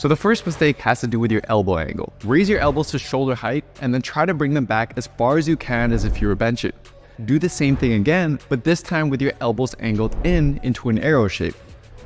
So the first mistake has to do with your elbow angle. Raise your elbows to shoulder height and then try to bring them back as far as you can as if you were benching. Do the same thing again, but this time with your elbows angled into an arrow shape.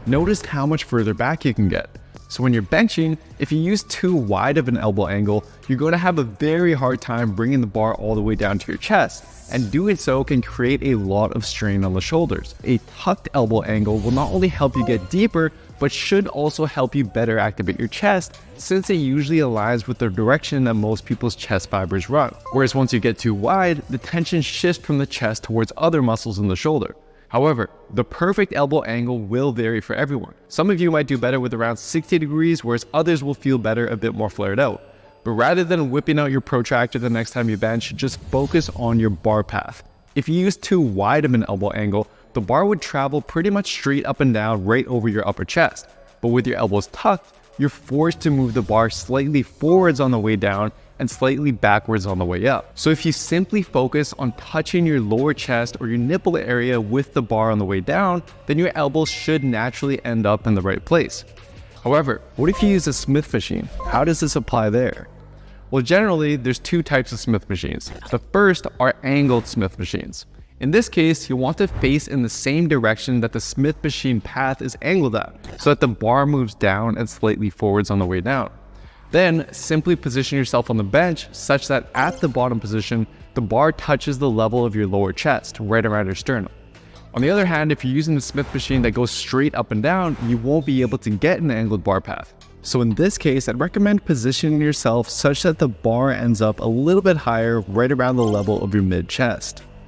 Notice how much further back you can get. So when you're benching, if you use too wide of an elbow angle, you're going to have a very hard time bringing the bar all the way down to your chest, and doing so can create a lot of strain on the shoulders. A tucked elbow angle will not only help you get deeper, but should also help you better activate your chest, since it usually aligns with the direction that most people's chest fibers run. Whereas once you get too wide, the tension shifts from the chest towards other muscles in the shoulder. However, the perfect elbow angle will vary for everyone. Some of you might do better with around 60 degrees, whereas others will feel better a bit more flared out. But rather than whipping out your protractor the next time you bench, just focus on your bar path. If you use too wide of an elbow angle, the bar would travel pretty much straight up and down right over your upper chest. But with your elbows tucked, you're forced to move the bar slightly forwards on the way down and slightly backwards on the way up. So if you simply focus on touching your lower chest or your nipple area with the bar on the way down, then your elbows should naturally end up in the right place. However, what if you use a Smith machine? How does this apply there? Well, generally, there's two types of Smith machines. The first are angled Smith machines. In this case, you'll want to face in the same direction that the Smith machine path is angled at, so that the bar moves down and slightly forwards on the way down. Then, simply position yourself on the bench such that at the bottom position, the bar touches the level of your lower chest, right around your sternum. On the other hand, if you're using the Smith machine that goes straight up and down, you won't be able to get an angled bar path. So in this case, I'd recommend positioning yourself such that the bar ends up a little bit higher, right around the level of your mid-chest.